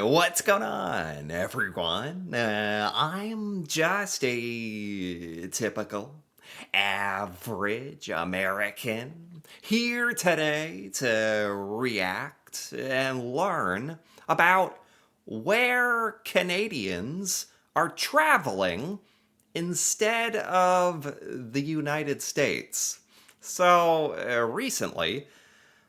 What's going on, everyone? I'm just a typical, average American here today to react and learn about where Canadians are traveling instead of the United States. So, recently,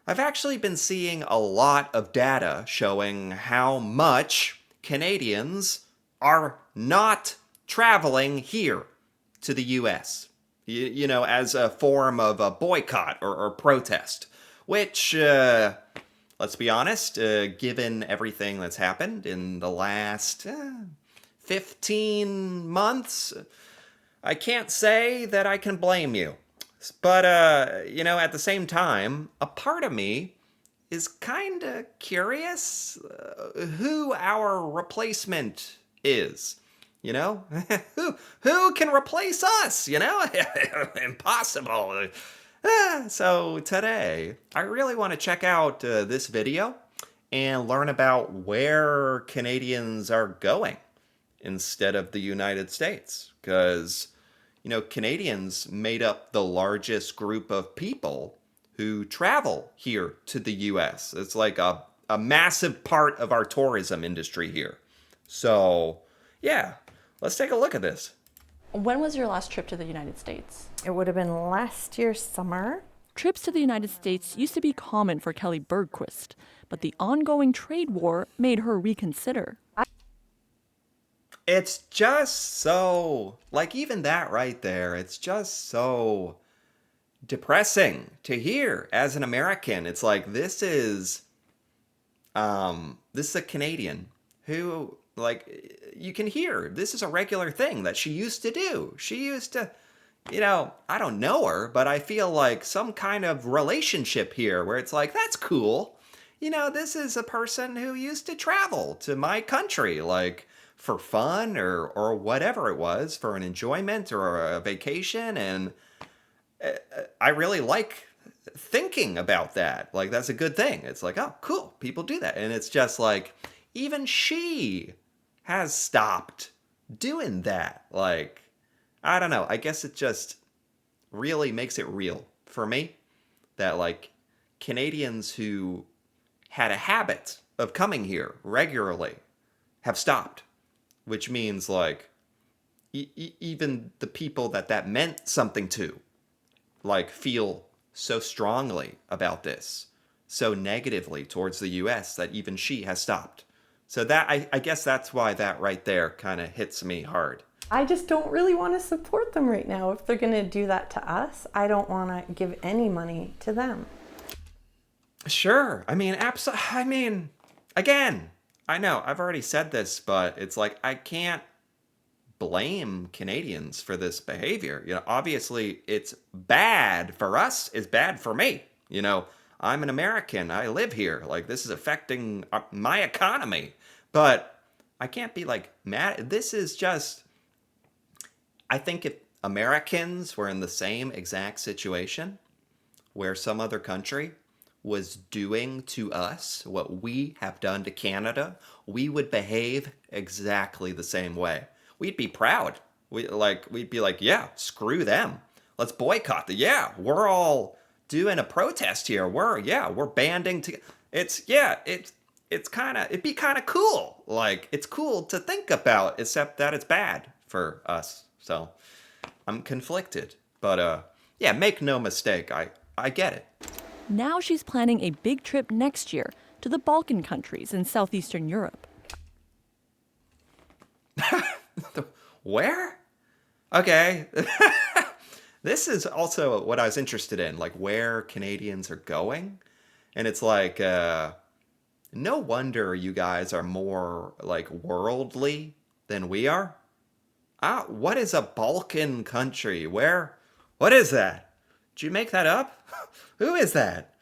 I've actually been seeing a lot of data showing how much Canadians are not traveling here to the US, as a form of a boycott or protest, which, let's be honest, given everything that's happened in the last 15 months, I can't say that I can blame you. But, at the same time, a part of me is kind of curious who our replacement is. You know? who can replace us, Impossible. So today, I really want to check out this video and learn about where Canadians are going instead of the United States. Because, Canadians made up the largest group of people who travel here to the US. It's like a massive part of our tourism industry here. So, yeah, let's take a look at this. When was your last trip to the United States? It would have been last year's summer. Trips to the United States used to be common for Kelly Bergquist, but the ongoing trade war made her reconsider. It's just so, like, even that right there, it's just so depressing to hear as an American. It's like this is a Canadian who, like, you can hear this is a regular thing that she used to do. She used to, I don't know her, but I feel like some kind of relationship here where it's like, that's cool. This is a person who used to travel to my country, like, for fun or whatever it was, for an enjoyment or a vacation. And I really like thinking about that. Like, that's a good thing. It's like, oh, cool, people do that. And it's just like, even she has stopped doing that. Like, I don't know. I guess it just really makes it real for me that, like, Canadians who had a habit of coming here regularly have stopped, which means, like, even the people that meant something to, like, feel so strongly about this, so negatively towards the US that even she has stopped. So that, I guess that's why that right there kind of hits me hard. I just don't really want to support them right now. If they're going to do that to us, I don't want to give any money to them. Sure. Again, I know I've already said this, but it's like, I can't blame Canadians for this behavior. Obviously it's bad for us, it's bad for me. I'm an American, I live here. Like, this is affecting my economy. But I can't be, like, mad. This is just, I think if Americans were in the same exact situation where some other country was doing to us what we have done to Canada, we would behave exactly the same way. We'd be proud. We'd be like, yeah, screw them. Let's boycott the, yeah, we're all doing a protest here. We're banding together. It'd be kind of cool. Like, it's cool to think about, except that it's bad for us. So I'm conflicted, but yeah, make no mistake. I get it. Now she's planning a big trip next year to the Balkan countries in southeastern Europe. Where? Okay. This is also what I was interested in, like, where Canadians are going. And it's like, no wonder you guys are more, like, worldly than we are. What is a Balkan country? What is that? Did you make that up? Who is that?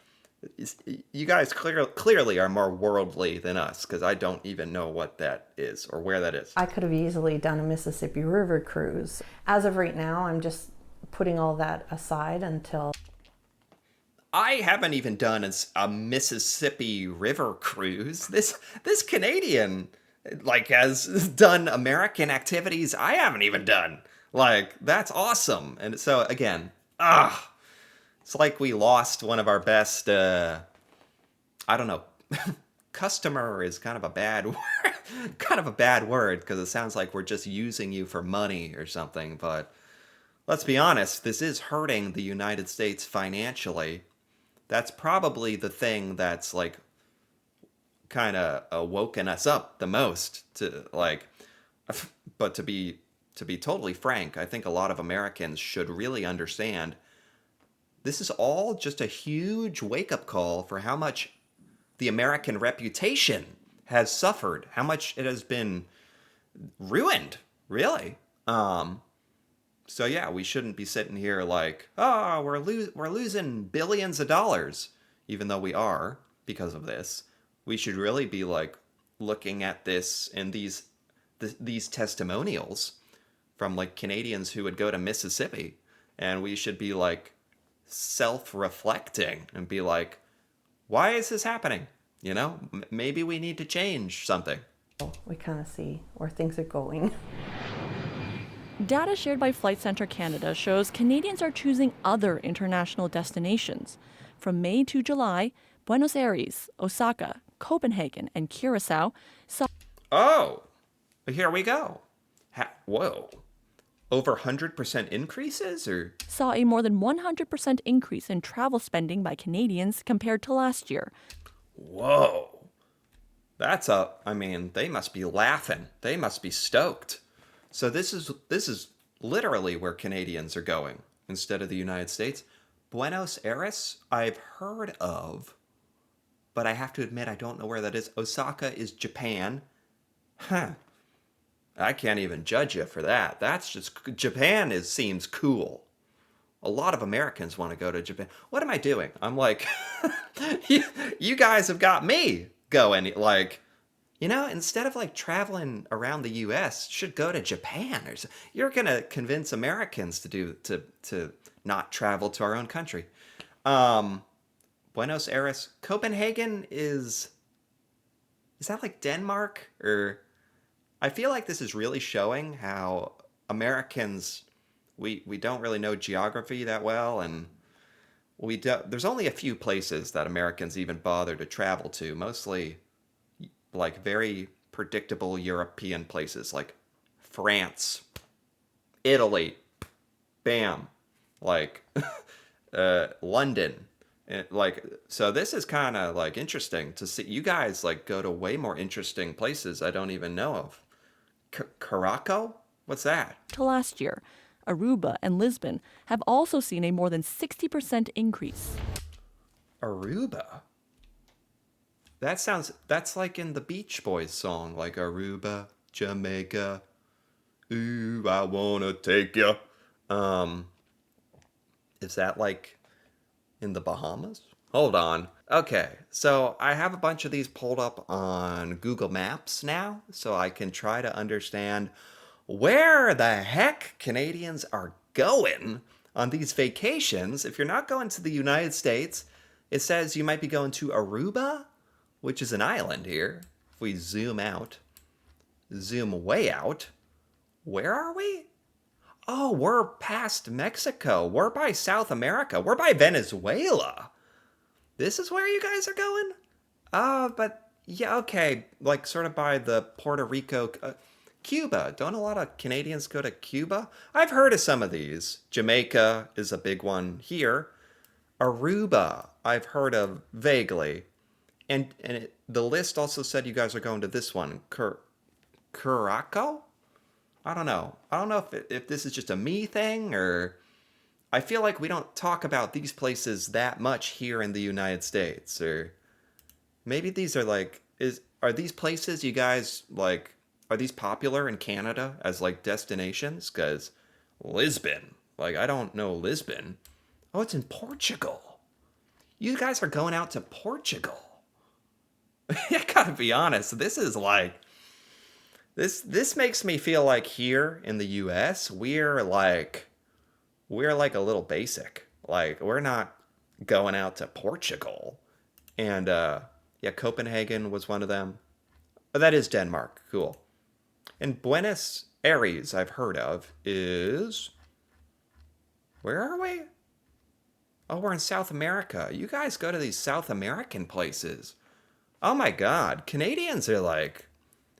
You guys clearly are more worldly than us, because I don't even know what that is or where that is. I could have easily done a Mississippi River cruise. As of right now, I'm just putting all that aside until... I haven't even done a Mississippi River cruise. This Canadian like has done American activities I haven't even done. Like that's awesome. And so again, it's like we lost one of our best. I don't know. Customer is kind of a bad word, kind of a bad word because it sounds like we're just using you for money or something. But let's be honest, this is hurting the United States financially. That's probably the thing that's like kind of woken us up the most to like. But to be totally frank, I think a lot of Americans should really understand this is all just a huge wake up call for how much the American reputation has suffered, how much it has been ruined, really. So yeah, we shouldn't be sitting here like, oh, we're losing billions of dollars, even though we are because of this. We should really be like looking at this and these testimonials from like Canadians who would go to Mississippi, and we should be like self-reflecting and be like, why is this happening? You know, maybe we need to change something. We kind of see where things are going. Data shared by Flight Centre Canada shows Canadians are choosing other international destinations. From May to July, Buenos Aires, Osaka, Copenhagen, and Curacao saw Oh, here we go. Whoa. Over 100% increases or saw a more than 100% increase in travel spending by Canadians compared to last year. whoa. I mean, they must be laughing. They must be stoked. So this is literally where Canadians are going instead of the United States. Buenos Aires, I've heard of, but I have to admit I don't know where that is. Osaka is Japan. Huh. I can't even judge you for that. That's just Japan seems cool. A lot of Americans want to go to Japan. What am I doing? I'm like, you guys have got me going. Like, instead of like traveling around the U.S., should go to Japan. You're gonna convince Americans to not travel to our own country. Buenos Aires, Copenhagen is that like Denmark or? I feel like this is really showing how Americans we don't really know geography that well, and there's only a few places that Americans even bother to travel to, mostly like very predictable European places like France, Italy, bam, like London. So this is kind of like interesting to see you guys like go to way more interesting places I don't even know of. Caraco? What's that? To last year, Aruba and Lisbon have also seen a more than 60% increase. Aruba? That's like in the Beach Boys song, like Aruba, Jamaica, ooh, I wanna take ya. Is that like in the Bahamas? Hold on. Okay, so I have a bunch of these pulled up on Google Maps now, so I can try to understand where the heck Canadians are going on these vacations. If you're not going to the United States, it says you might be going to Aruba, which is an island here. If we zoom way out, where are we? Oh, we're past Mexico. We're by South America. We're by Venezuela. This is where you guys are going? But yeah, okay. Like sort of by the Puerto Rico, Cuba. Don't a lot of Canadians go to Cuba? I've heard of some of these. Jamaica is a big one here. Aruba, I've heard of vaguely. And the list also said you guys are going to this one, Curaçao? I don't know. I don't know if this is just a me thing or I feel like we don't talk about these places that much here in the United States, or maybe these are like are these places you guys like are these popular in Canada as like destinations? Because Lisbon, like I don't know Lisbon. Oh, it's in Portugal. You guys are going out to Portugal. I gotta be honest. This is like this makes me feel like here in the U.S. we're like a little basic. Like we're not going out to Portugal. And yeah, Copenhagen was one of them. Oh, that is Denmark. Cool. And Buenos Aires, I've heard of, is. Where are we? Oh, we're in South America. You guys go to these South American places. Oh my God. Canadians are like,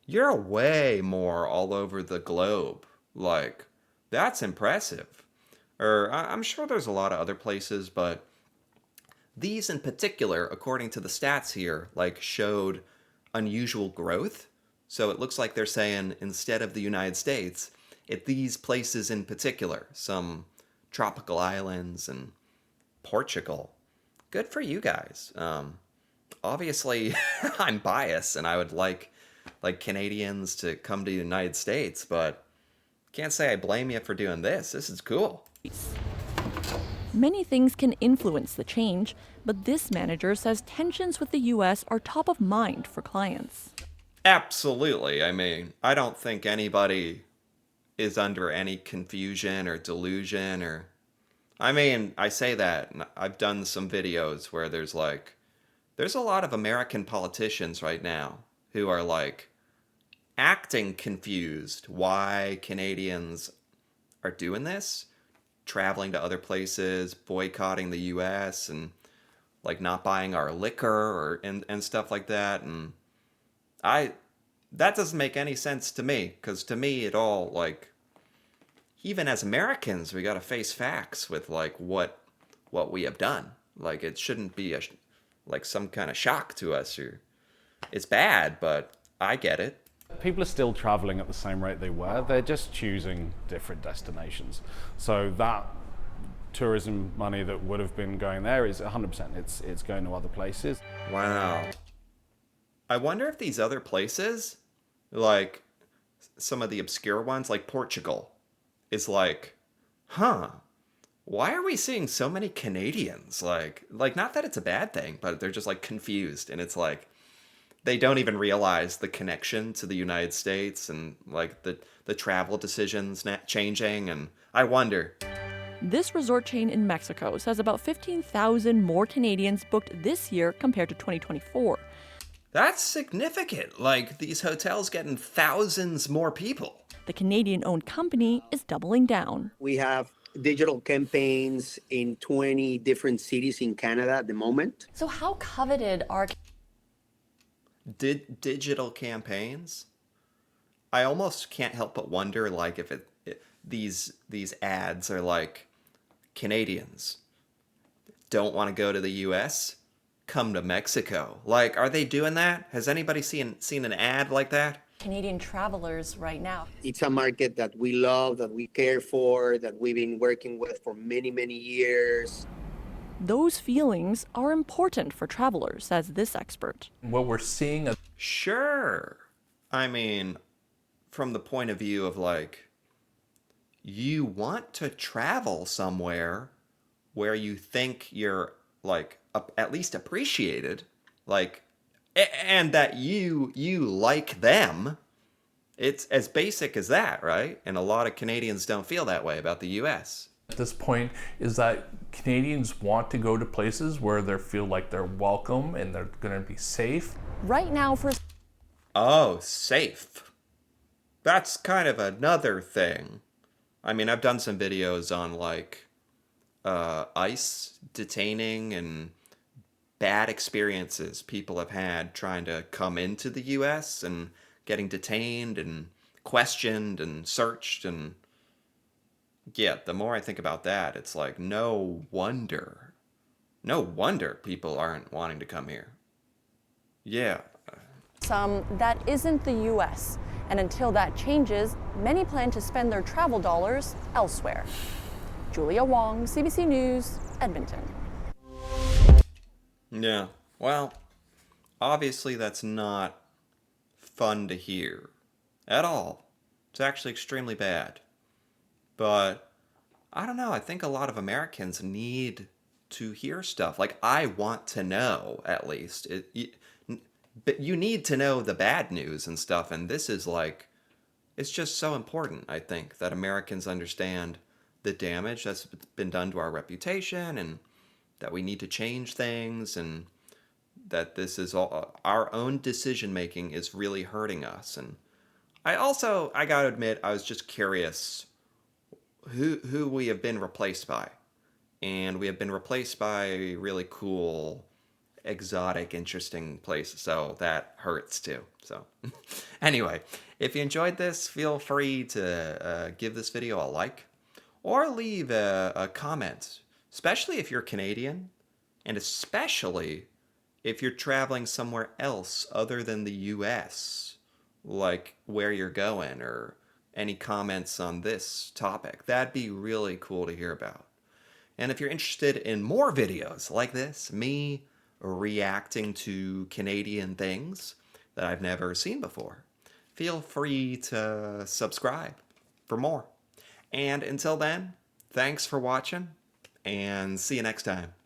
you're way more all over the globe. Like, that's impressive. Or I'm sure there's a lot of other places, but these in particular, according to the stats here, like showed unusual growth. So it looks like they're saying instead of the United States, at these places in particular, some tropical islands and Portugal. Good for you guys. Obviously, I'm biased and I would like Canadians to come to the United States, but can't say I blame you for doing this. This is cool. Many things can influence the change, but this manager says tensions with the US are top of mind for clients. Absolutely. I mean, I don't think anybody is under any confusion or delusion or. I mean, I say that, and I've done some videos where there's a lot of American politicians right now who are like acting confused why Canadians are doing this, traveling to other places, boycotting the US, and like not buying our liquor or and stuff like that. And I that doesn't make any sense to me, because to me it all like, even as Americans, we got to face facts with like what we have done. Like it shouldn't be like some kind of shock to us, or it's bad, but I get it. People are still traveling at the same rate they were. They're just choosing different destinations. So that tourism money that would have been going there is 100%. It's going to other places. Wow. I wonder if these other places, like some of the obscure ones, like Portugal, is like, huh, why are we seeing so many Canadians? Like not that it's a bad thing, but they're just like confused, and it's like they don't even realize the connection to the United States and like the travel decisions changing, and I wonder. This resort chain in Mexico says about 15,000 more Canadians booked this year compared to 2024. That's significant. Like these hotels getting thousands more people. The Canadian-owned company is doubling down. We have digital campaigns in 20 different cities in Canada at the moment. So how coveted are Digital campaigns? I almost can't help but wonder, like, if these ads are like, Canadians don't want to go to the U.S., come to Mexico. Like, are they doing that? Has anybody seen an ad like that? Canadian travelers right now? It's a market that we love, that we care for, that we've been working with for many, many years. Those feelings are important for travelers, says this expert. What we're seeing. Sure. I mean, from the point of view of like, you want to travel somewhere where you think you're like at least appreciated, like, and that you like them. It's as basic as that, right? And a lot of Canadians don't feel that way about the US. At this point is that Canadians want to go to places where they feel like they're welcome and they're going to be safe. Right now for Oh, safe. That's kind of another thing. I mean, I've done some videos on like ICE detaining and bad experiences people have had trying to come into the US and getting detained and questioned and searched. And yeah, the more I think about that, it's like, no wonder people aren't wanting to come here. Yeah. some that isn't the US. And until that changes, many plan to spend their travel dollars elsewhere. Julia Wong, CBC News, Edmonton. Yeah. Well, obviously that's not fun to hear at all. It's actually extremely bad. But I don't know, I think a lot of Americans need to hear stuff. Like, I want to know, at least. But you need to know the bad news and stuff, and this is like, it's just so important, I think, that Americans understand the damage that's been done to our reputation and that we need to change things, and that this is all our own decision making is really hurting us. And I gotta admit, I was just curious who we have been replaced by. And we have been replaced by really cool, exotic, interesting places. So that hurts too. So anyway, if you enjoyed this, feel free to give this video a like or leave a comment, especially if you're Canadian, and especially if you're traveling somewhere else other than the US, like where you're going, or any comments on this topic. That'd be really cool to hear about. And if you're interested in more videos like this, me reacting to Canadian things that I've never seen before, feel free to subscribe for more. And until then, thanks for watching, and see you next time.